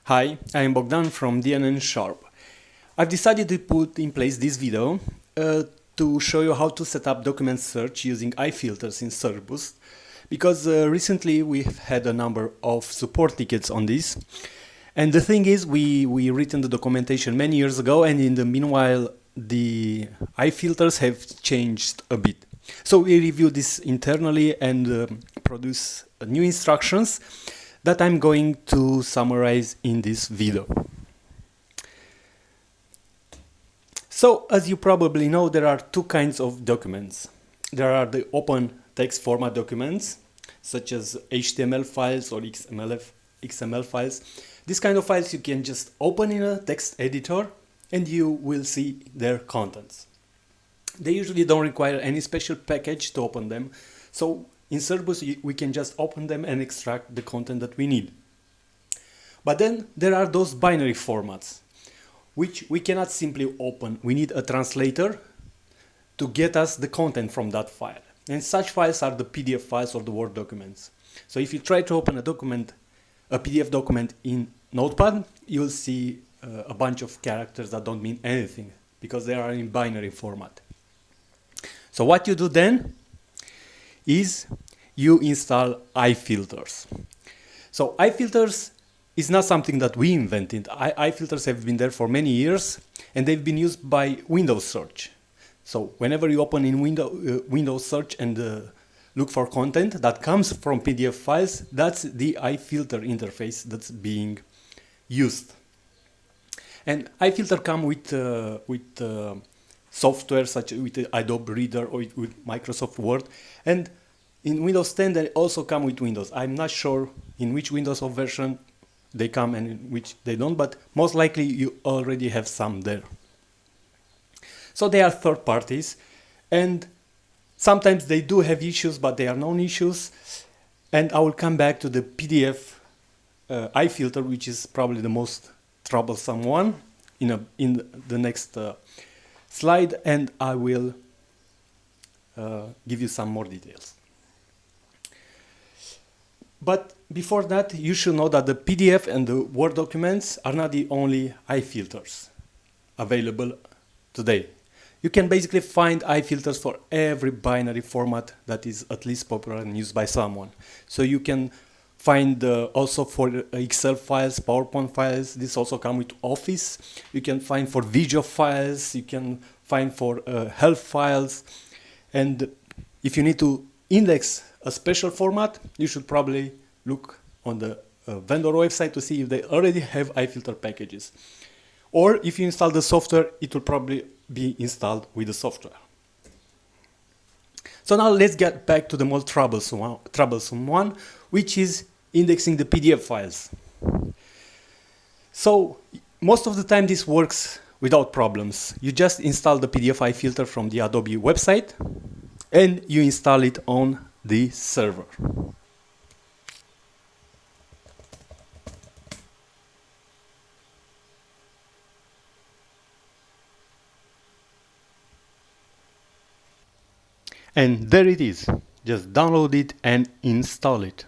Hi, I am Bogdan from DNN Sharp. I've decided to put in place this video to show you how to set up document search using iFilters in SearchBoost, because recently we've had a number of support tickets on this. And the thing is, we written the documentation many years ago, and in the meanwhile the iFilters have changed a bit. So we review this internally and produce new instructions that I'm going to summarize in this video. So, as you probably know, there are two kinds of documents. There are the open text format documents, such as HTML files or XML files. This kind of files you can just open in a text editor and you will see their contents. They usually don't require any special package to open them, so in SearchBoost we can just open them and extract the content that we need. But then there are those binary formats, which we cannot simply open. We need a translator to get us the content from that file. And such files are the PDF files or the Word documents. So if you try to open a PDF document in Notepad, you'll see a bunch of characters that don't mean anything because they are in binary format. So what you do then is you install iFilters. So iFilters is not something that we invented. iFilters have been there for many years and they've been used by Windows Search. So whenever you open in Windows Search and look for content that comes from PDF files, that's the iFilter interface that's being used. And iFilter come with software such as with Adobe Reader or with Microsoft Word, and in Windows 10 they also come with Windows. I'm not sure in which Windows version they come and in which they don't, but most likely you already have some there. So they are third parties, and sometimes they do have issues, but they are known issues. And I will come back to the PDF iFilter, which is probably the most troublesome one in the next slide, and I will give you some more details. But before that, you should know that the PDF and the Word documents are not the only iFilters available today. You can basically find iFilters for every binary format that is at least popular and used by someone. So you can find also for Excel files, PowerPoint files. This also comes with Office. You can find for video files. You can find for health files. And if you need to index a special format, you should probably look on the vendor website to see if they already have iFilter packages. Or if you install the software, it will probably be installed with the software. So now let's get back to the most troublesome one, which is indexing the PDF files. So most of the time this works without problems. You just install the PDF iFilter from the Adobe website and you install it on the server. And there it is. Just download it and install it.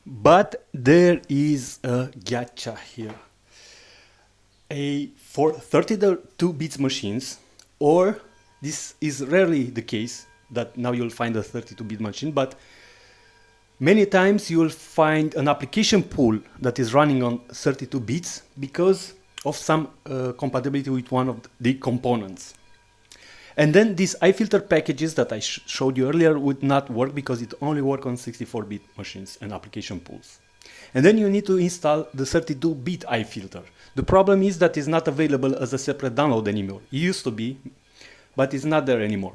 But there is a gotcha here. For 32-bit machines, or this is rarely the case, that now you'll find a 32-bit machine, but many times you'll find an application pool that is running on 32 bits because of some compatibility with one of the components. And then these iFilter packages that I showed you earlier would not work because it only works on 64-bit machines and application pools. And then you need to install the 32-bit iFilter. The problem is that it's not available as a separate download anymore. It used to be, but it's not there anymore.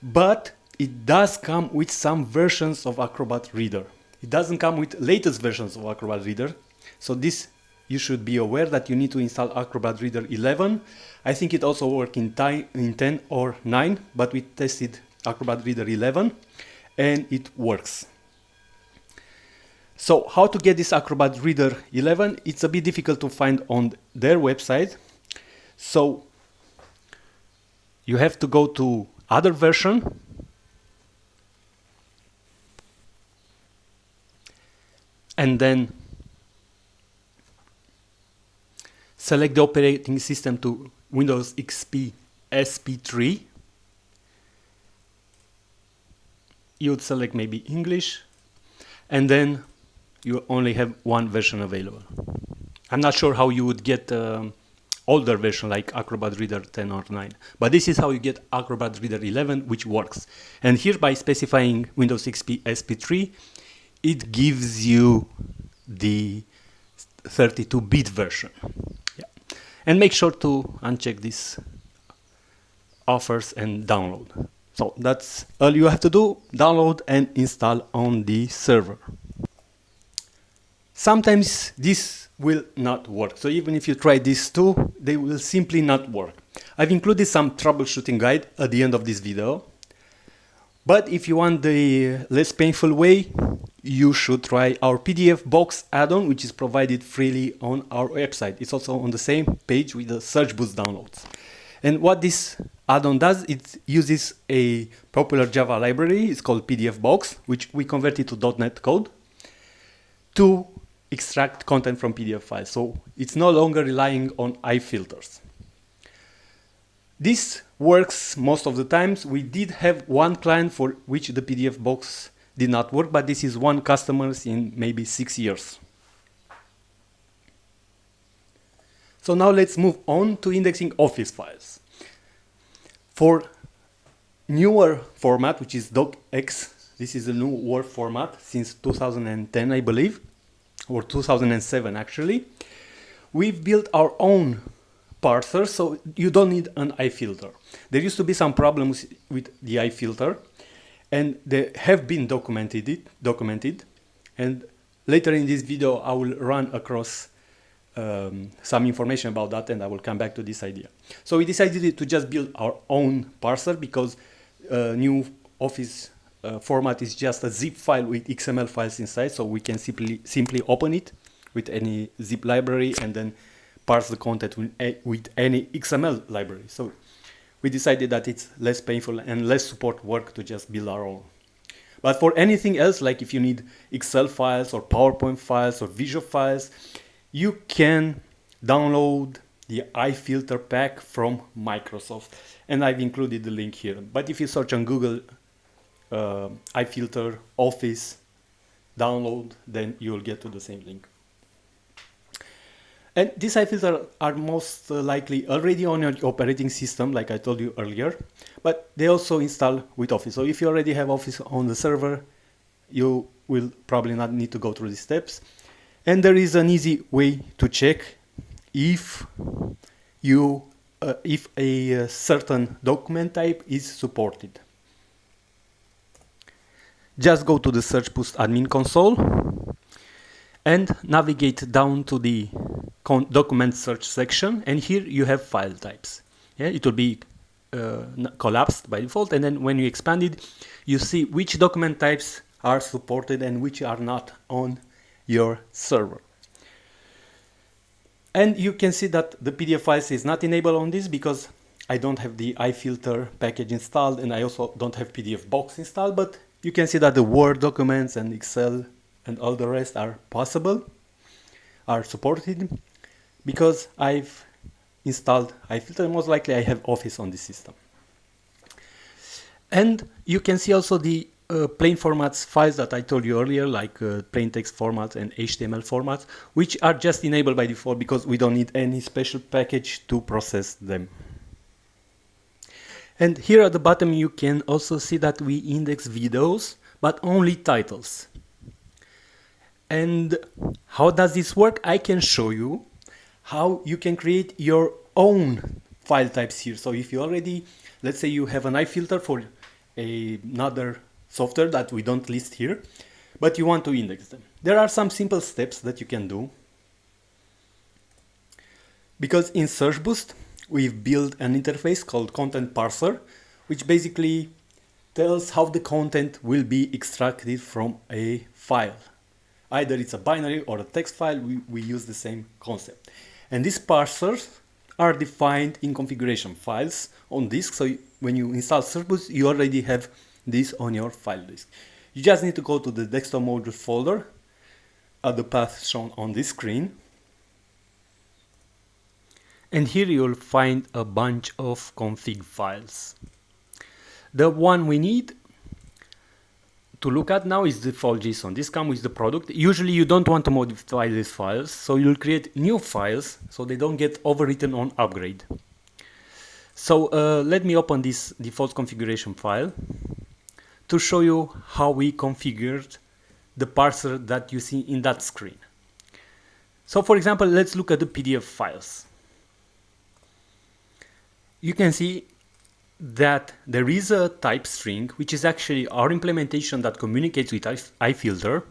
But it does come with some versions of Acrobat Reader. It doesn't come with latest versions of Acrobat Reader. So this, you should be aware that you need to install Acrobat Reader 11. I think it also works in 10 or 9, but we tested Acrobat Reader 11 and it works. So how to get this Acrobat Reader 11? It's a bit difficult to find on their website. So you have to go to other version and then select the operating system to Windows XP SP3. You would select maybe English, and then you only have one version available. I'm not sure how you would get older version like Acrobat Reader 10 or 9, but this is how you get Acrobat Reader 11, which works. And here, by specifying Windows XP SP3, it gives you the 32-bit version. Yeah. And make sure to uncheck this offers and download. So that's all you have to do: download and install on the server. Sometimes this will not work, so even if you try these two, they will simply not work. I've included some troubleshooting guide at the end of this video, but if you want the less painful way, you should try our PDF box add-on, which is provided freely on our website. It's also on the same page with the SearchBoost downloads. And what this add-on does, it uses a popular Java library. It's called PDF box, which we converted to .NET code to extract content from PDF files. So it's no longer relying on iFilters. This works most of the times. We did have one client for which the PDF box did not work, but this is one customer in maybe 6 years. So now let's move on to indexing Office files. For newer format, which is docx, this is a new Word format since 2010, I believe, or 2007 actually. We've built our own parser, so you don't need an iFilter. There used to be some problems with the iFilter, and they have been documented, and later in this video I will run across some information about that, and I will come back to this idea. So we decided to just build our own parser because new Office format is just a zip file with XML files inside, so we can simply open it with any zip library and then parse the content with any XML library. So we decided that it's less painful and less support work to just build our own. But for anything else, like if you need Excel files or PowerPoint files or visual files, you can download the iFilter pack from Microsoft, and I've included the link here. But if you search on Google iFilter Office download, then you'll get to the same link. And these iFilters are most likely already on your operating system, like I told you earlier, but they also install with Office. So if you already have Office on the server, you will probably not need to go through these steps. And there is an easy way to check if a certain document type is supported. Just go to the SearchBoost admin console and navigate down to the document search section, and here you have file types. Yeah, it will be collapsed by default, and then when you expand it, you see which document types are supported and which are not on your server. And you can see that the PDF files is not enabled on this because I don't have the iFilter package installed, and I also don't have PDF box installed, but you can see that the Word documents and Excel and all the rest are possible, are supported, because I've installed iFilter. Most likely I have Office on this system. And you can see also the plain formats files that I told you earlier, like plain text formats and HTML formats, which are just enabled by default because we don't need any special package to process them. And here at the bottom you can also see that we index videos, but only titles. And how does this work? I can show you how you can create your own file types here. So if you already, let's say you have an iFilter for another software that we don't list here, but you want to index them. There are some simple steps that you can do. Because in SearchBoost, we've built an interface called Content Parser, which basically tells how the content will be extracted from a file. Either it's a binary or a text file, we use the same concept. And these parsers are defined in configuration files on disk. So when you install SearchBoost, you already have this on your file disk. You just need to go to the desktop module folder at the path shown on this screen. And here you'll find a bunch of config files. The one we need to look at now is the default JSON. This comes with the product. Usually you don't want to modify these files, so you'll create new files so they don't get overwritten on upgrade. So let me open this default configuration file to show you how we configured the parser that you see in that screen. So for example, let's look at the PDF files. You can see that there is a type string, which is actually our implementation that communicates with iFilter,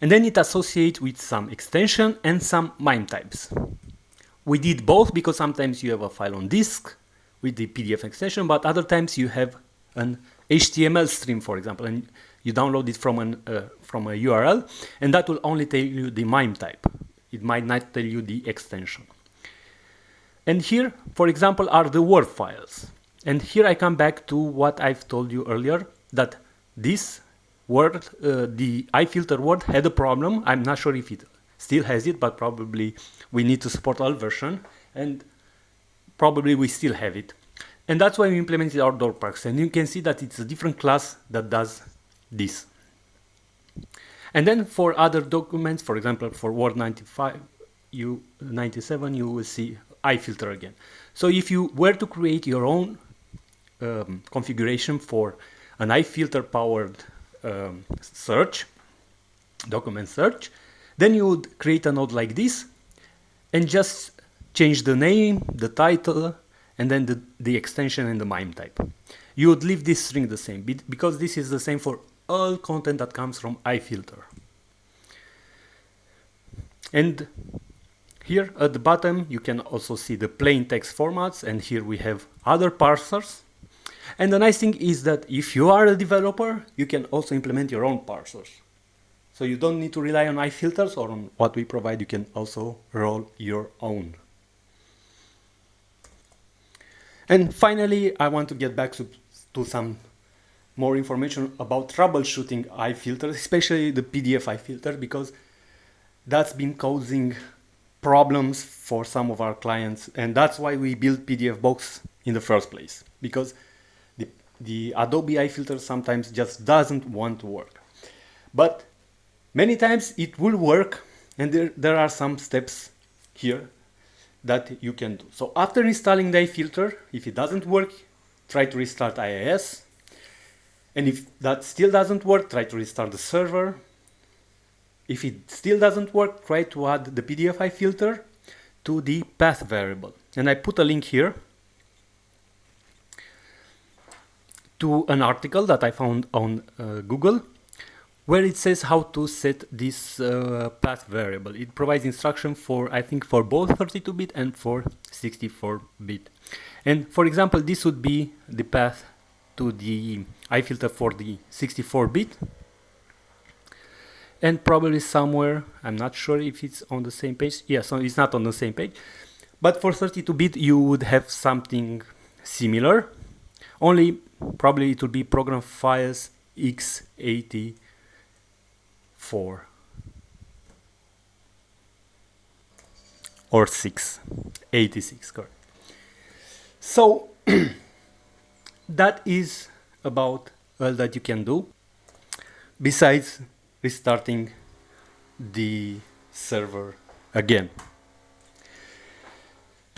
and then it associates with some extension and some MIME types. We did both because sometimes you have a file on disk with the PDF extension, but other times you have an HTML stream, for example, and you download it from a URL, and that will only tell you the MIME type. It might not tell you the extension. And here, for example, are the Word files. And here I come back to what I've told you earlier, that this Word, the iFilter Word had a problem. I'm not sure if it still has it, but probably we need to support all version, and probably we still have it. And that's why we implemented our door parser. And you can see that it's a different class that does this. And then for other documents, for example, for Word 97, you will see iFilter again. So if you were to create your own configuration for an iFilter powered search, document search, then you would create a node like this and just change the name, the title, and then the extension and the MIME type. You would leave this string the same because this is the same for all content that comes from iFilter. And here at the bottom, you can also see the plain text formats, and here we have other parsers. And the nice thing is that if you are a developer, you can also implement your own parsers. So you don't need to rely on iFilters or on what we provide. You can also roll your own. And finally, I want to get back to some more information about troubleshooting iFilters, especially the PDF iFilter, because that's been causing problems for some of our clients, and that's why we built PDF Box in the first place, because the Adobe iFilter sometimes just doesn't want to work. But many times it will work, and there are some steps here that you can do. So after installing the iFilter, if it doesn't work, try to restart IIS. And if that still doesn't work, try to restart the server. If it still doesn't work, try to add the PDF iFilter to the path variable. And I put a link here to an article that I found on Google, where it says how to set this path variable. It provides instruction for, I think, for both 32-bit and for 64-bit. And for example, this would be the path to the iFilter for the 64-bit. And probably somewhere, I'm not sure if it's on the same page. Yeah, so it's not on the same page. But for 32-bit, you would have something similar. Only probably it would be program files x84. Or 86, correct. So that is about all that you can do, besides restarting the server again.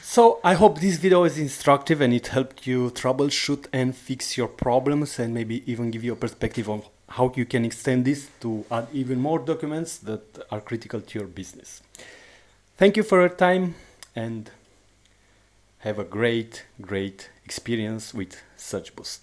So I hope this video is instructive and it helped you troubleshoot and fix your problems, and maybe even give you a perspective on how you can extend this to add even more documents that are critical to your business. Thank you for your time, and have a great experience with SearchBoost.